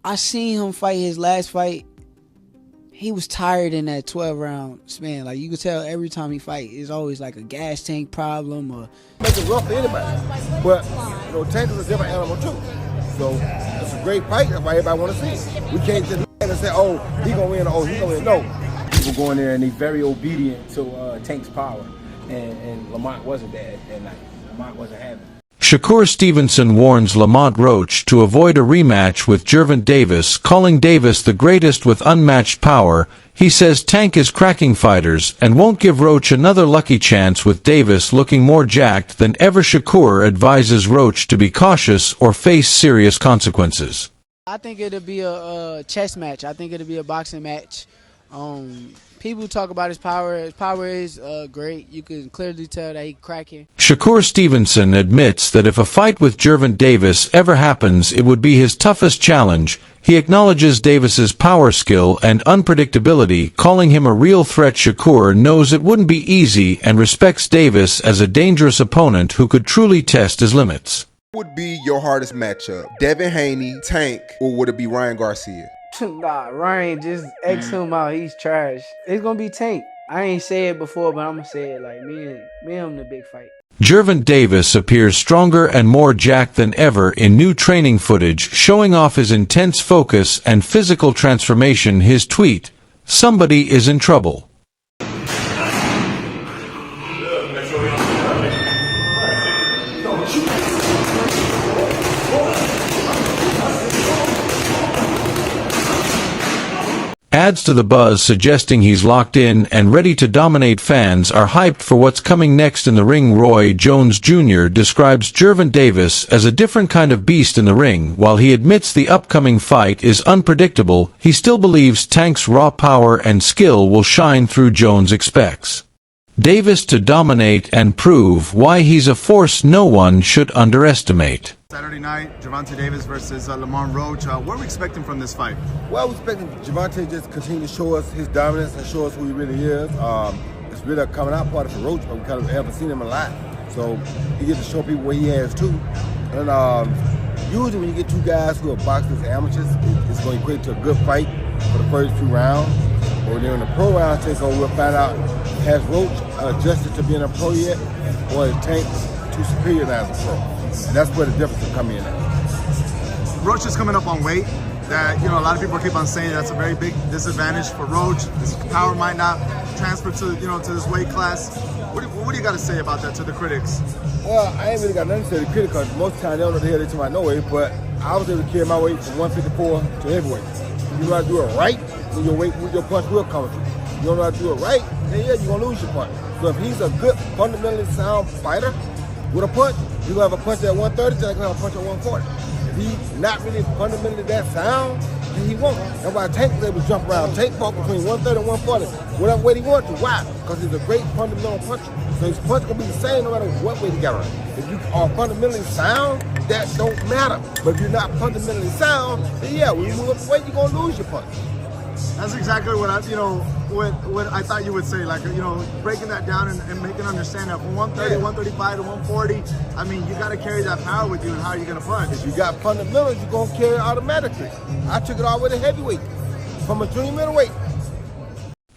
I seen him fight his last fight. He was tired in that 12-round span. Like, you could tell every time he fight, it's always like a gas tank problem or... Make it rough for anybody. But, Tank is a different animal, too. So, it's a great fight. That's why everybody want to see it. We can't just look at it and say, oh, he going to win, or oh, he going to win. No. People go in there and they're very obedient to Tank's power. And Lamont wasn't that night. Lamont wasn't having it. Shakur Stevenson warns Lamont Roach to avoid a rematch with Gervonta Davis, calling Davis the greatest with unmatched power. He says Tank is cracking fighters and won't give Roach another lucky chance, with Davis looking more jacked than ever. Shakur advises Roach to be cautious or face serious consequences. I think it'll be a chess match. I think it'll be a boxing match. People talk about his power. His power is great. You can clearly tell that he's cracking. Shakur Stevenson admits that if a fight with Gervonta Davis ever happens, it would be his toughest challenge. He acknowledges Davis's power, skill, and unpredictability, calling him a real threat. Shakur knows it wouldn't be easy and respects Davis as a dangerous opponent who could truly test his limits. What would be your hardest matchup? Devin Haney, Tank, or would it be Ryan Garcia? Nah, Ryan, just X him out. He's trash. It's gonna be Tank. I ain't say it before, but I'm gonna say it. Like, me and him the big fight. Gervonta Davis appears stronger and more jacked than ever in new training footage, showing off his intense focus and physical transformation. His tweet, "Somebody is in trouble," adds to the buzz, suggesting he's locked in and ready to dominate. Fans are hyped for what's coming next in the ring. Roy Jones Jr. describes Gervonta Davis as a different kind of beast in the ring. While he admits the upcoming fight is unpredictable, he still believes Tank's raw power and skill will shine through. Jones expects Davis to dominate and prove why he's a force no one should underestimate. Saturday night, Gervonta Davis versus Lamont Roach. What are we expecting from this fight? Well, we're expecting Gervonta just continue to show us his dominance and show us who he really is. It's really a coming out party for Roach, but we kind of haven't seen him a lot. So he gets to show people what he has too. And usually when you get two guys who are boxers amateurs, it's going to equate to a good fight for the first few rounds. But then when the pro round takes over, we'll find out, has Roach adjusted to being a pro yet, or is Tank too superior now as a pro? And that's where the difference will come in at. Roach is coming up on weight that, a lot of people keep on saying that's a very big disadvantage for Roach. His power might not transfer to, to this weight class. What do you got to say about that to the critics? Well, I ain't really got nothing to say to the critics, because most of the time they don't know the hell they talking about no weight, but I was able to carry my weight from 154 to heavyweight. You know how to do it right, then your punch will come through. You don't know how to do it right, then yeah, you're going to lose your punch. So if he's a good, fundamentally sound fighter with a punch, you're going to have a punch at 130, just like you're going to have a punch at 140. If he's not really fundamentally that sound, then he won't. That's why Tank was able to jump around. Tank fought between 130 and 140, whatever weight he wanted to. Why? Because he's a great fundamental puncher. So his punch going to be the same no matter what weight he got on. If you are fundamentally sound, that don't matter. But if you're not fundamentally sound, then yeah, when you move up the weight, you're going to lose your punch. That's exactly what what I thought you would say, like, breaking that down and making understand that from 130, 135 to 140, I mean, you got to carry that power with you, and how are you going to punch? If you got fundamentals, you're going to carry it automatically. I took it all with a heavyweight, from a junior middleweight.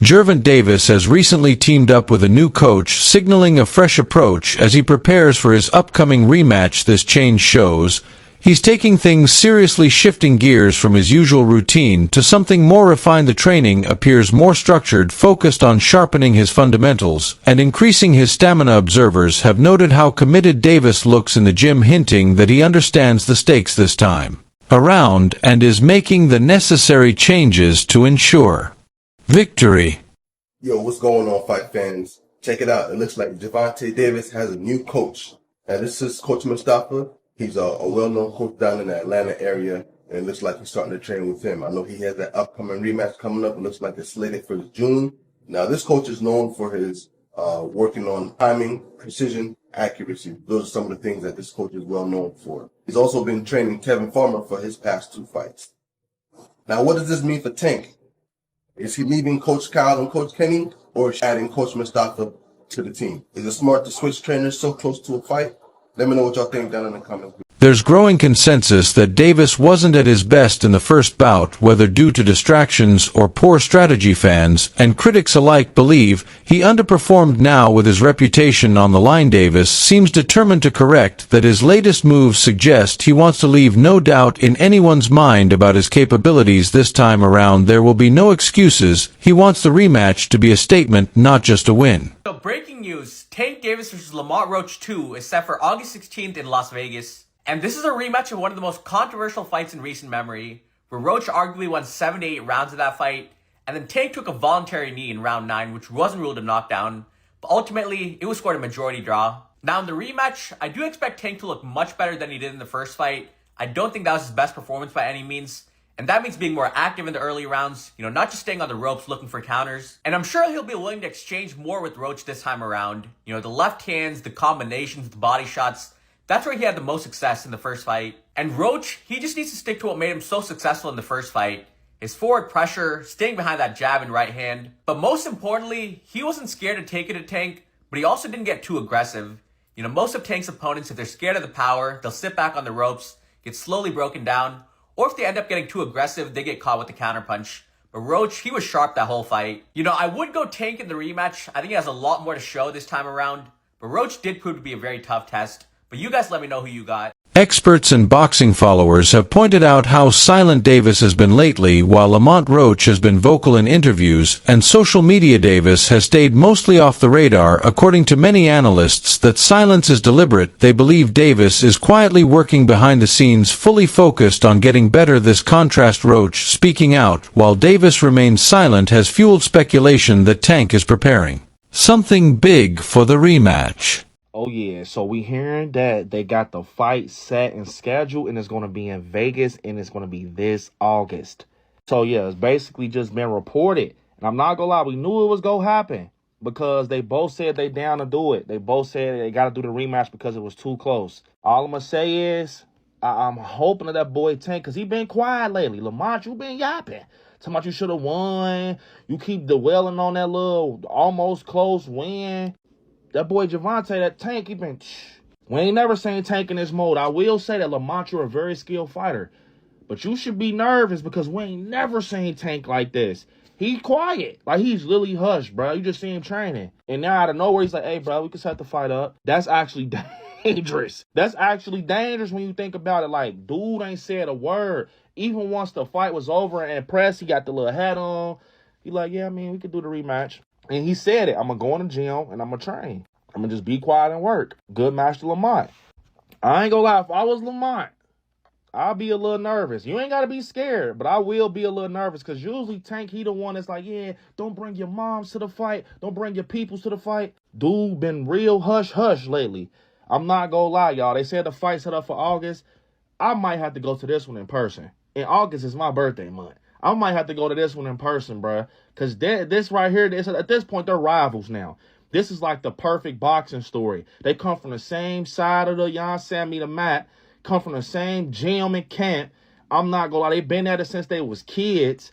Gervonta Davis has recently teamed up with a new coach, signaling a fresh approach as he prepares for his upcoming rematch. This change shows he's taking things seriously, shifting gears from his usual routine to something more refined. The training appears more structured, focused on sharpening his fundamentals and increasing his stamina. Observers have noted how committed Davis looks in the gym, hinting that he understands the stakes this time around and is making the necessary changes to ensure victory. Yo, what's going on, fight fans? Check it out. It looks like Gervonta Davis has a new coach. And this is Coach Mustafa. He's a well-known coach down in the Atlanta area, and it looks like he's starting to train with him. I know he has that upcoming rematch coming up. It looks like it's slated for June. Now, this coach is known for his working on timing, precision, accuracy. Those are some of the things that this coach is well known for. He's also been training Tevin Farmer for his past 2 fights. Now, what does this mean for Tank? Is he leaving Coach Kyle and Coach Kenny, or adding Coach Mustafa to the team? Is it smart to switch trainers so close to a fight? Let me know what y'all think down in the comments. There's growing consensus that Davis wasn't at his best in the first bout, whether due to distractions or poor strategy. Fans and critics alike believe he underperformed. Now with his reputation on the line, Davis seems determined to correct that. His latest moves suggest he wants to leave no doubt in anyone's mind about his capabilities this time around. There will be no excuses. He wants the rematch to be a statement, not just a win. So breaking news, Tank Davis vs. Lamont Roach 2 is set for August 16th in Las Vegas. And this is a rematch of one of the most controversial fights in recent memory, where Roach arguably won 7 to 8 rounds of that fight, and then Tank took a voluntary knee in round 9, which wasn't ruled a knockdown, but ultimately, it was scored a majority draw. Now in the rematch, I do expect Tank to look much better than he did in the first fight. I don't think that was his best performance by any means, and that means being more active in the early rounds, not just staying on the ropes looking for counters. And I'm sure he'll be willing to exchange more with Roach this time around. The left hands, the combinations, the body shots, that's where he had the most success in the first fight. And Roach, he just needs to stick to what made him so successful in the first fight. His forward pressure, staying behind that jab and right hand. But most importantly, he wasn't scared to take it to Tank, but he also didn't get too aggressive. Most of Tank's opponents, if they're scared of the power, they'll sit back on the ropes, get slowly broken down, or if they end up getting too aggressive, they get caught with the counterpunch. But Roach, he was sharp that whole fight. I would go Tank in the rematch. I think he has a lot more to show this time around. But Roach did prove to be a very tough test. But you guys let me know who you got. Experts and boxing followers have pointed out how silent Davis has been lately, while Lamont Roach has been vocal in interviews and social media. Davis has stayed mostly off the radar. According to many analysts, that silence is deliberate. They believe Davis is quietly working behind the scenes, fully focused on getting better. This contrast, Roach speaking out while Davis remains silent, has fueled speculation that Tank is preparing something big for the rematch. Oh yeah, so we hearing that they got the fight set and scheduled, and it's going to be in Vegas, and it's going to be this August. So yeah, it's basically just been reported. And I'm not going to lie, we knew it was going to happen because they both said they down to do it. They both said they got to do the rematch because it was too close. All I'm going to say is I'm hoping that boy Tank, because he been quiet lately. Lamont, you been yapping. Talking about you should have won. You keep dwelling on that little almost close win. That boy Gervonta, that Tank, he been... We ain't never seen Tank in this mode. I will say that Lamont, you're a very skilled fighter. But you should be nervous because we ain't never seen Tank like this. He quiet. Like, he's literally hushed, bro. You just see him training. And now out of nowhere, he's like, hey, bro, we can set the fight up. That's actually dangerous. That's actually dangerous when you think about it. Like, dude ain't said a word. Even once the fight was over and pressed, he got the little hat on. He like, yeah, we could do the rematch. And he said it. I'm going to go in the gym and I'm going to train. I'm going to just be quiet and work. Good match to Lamont. I ain't going to lie. If I was Lamont, I'll be a little nervous. You ain't got to be scared, but I will be a little nervous because usually Tank, he the one that's like, yeah, don't bring your moms to the fight. Don't bring your peoples to the fight. Dude been real hush-hush lately. I'm not going to lie, y'all. They said the fight set up for August. I might have to go to this one in person. And August is my birthday month. I might have to go to this one in person, bruh. Because this right here, at this point, they're rivals now. This is like the perfect boxing story. They come from the same side of the the mat, come from the same gym and camp. I'm not going to lie. They've been at it since they was kids.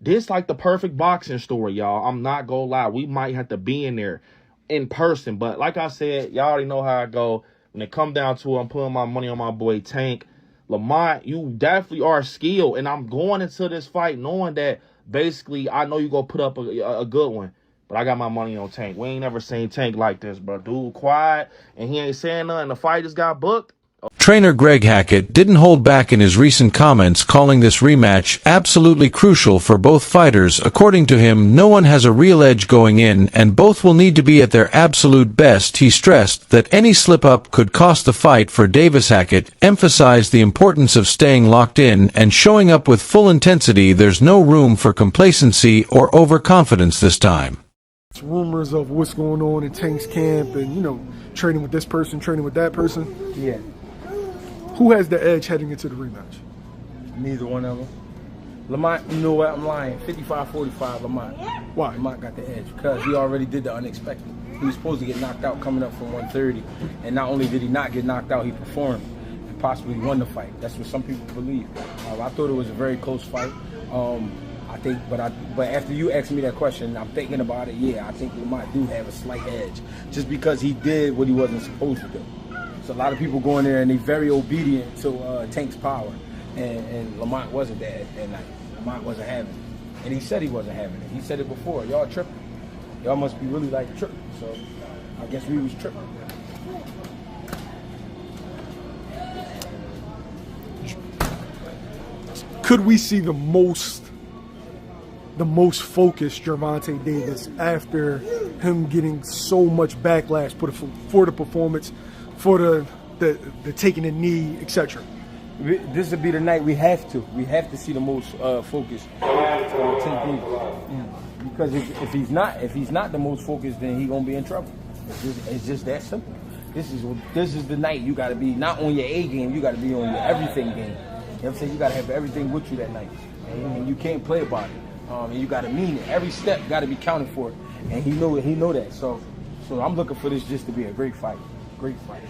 This like the perfect boxing story, y'all. I'm not going to lie. We might have to be in there in person. But like I said, y'all already know how I go. When it come down to it, I'm putting my money on my boy Tank. Lamont, you definitely are skilled, and I'm going into this fight knowing that basically I know you're going to put up a good one, but I got my money on Tank. We ain't never seen Tank like this, bro. Dude quiet, and he ain't saying nothing. The fight just got booked. Trainer Greg Hackett didn't hold back in his recent comments, calling this rematch absolutely crucial for both fighters. According to him, no one has a real edge going in, and both will need to be at their absolute best. He stressed that any slip-up could cost the fight for Davis. Hackett emphasized the importance of staying locked in and showing up with full intensity. There's no room for complacency or overconfidence this time. It's rumors of what's going on in Tank's camp and, training with this person, training with that person. Yeah. Who has the edge heading into the rematch? Neither one of them. Lamont, you know what? I'm lying. 55-45, Lamont. Why? Lamont got the edge because he already did the unexpected. He was supposed to get knocked out coming up from 130, and not only did he not get knocked out, he performed and possibly won the fight. That's what some people believe. I thought it was a very close fight. I think, but after you asked me that question, I'm thinking about it. Yeah, I think Lamont do have a slight edge, just because he did what he wasn't supposed to do. So a lot of people go in there and they're very obedient to Tank's power. And Lamont wasn't that night. Lamont wasn't having it. And he said he wasn't having it. He said it before. Y'all tripping. Y'all must be really like tripping. So I guess we was tripping. Could we see the most focused Gervonta Davis after him getting so much backlash for the performance, for the taking the knee, etc.? This would be the night we have to see the most focused Tank Davis. Because if he's not the most focused, then he's gonna be in trouble. It's just that simple. This is the night you gotta be not on your A game, you gotta be on your everything game. You know what I'm saying? You gotta have everything with you that night, and you can't play about it. And you gotta mean it. Every step gotta be counted for, and he know that. So I'm looking for this just to be a great fight. Great fight.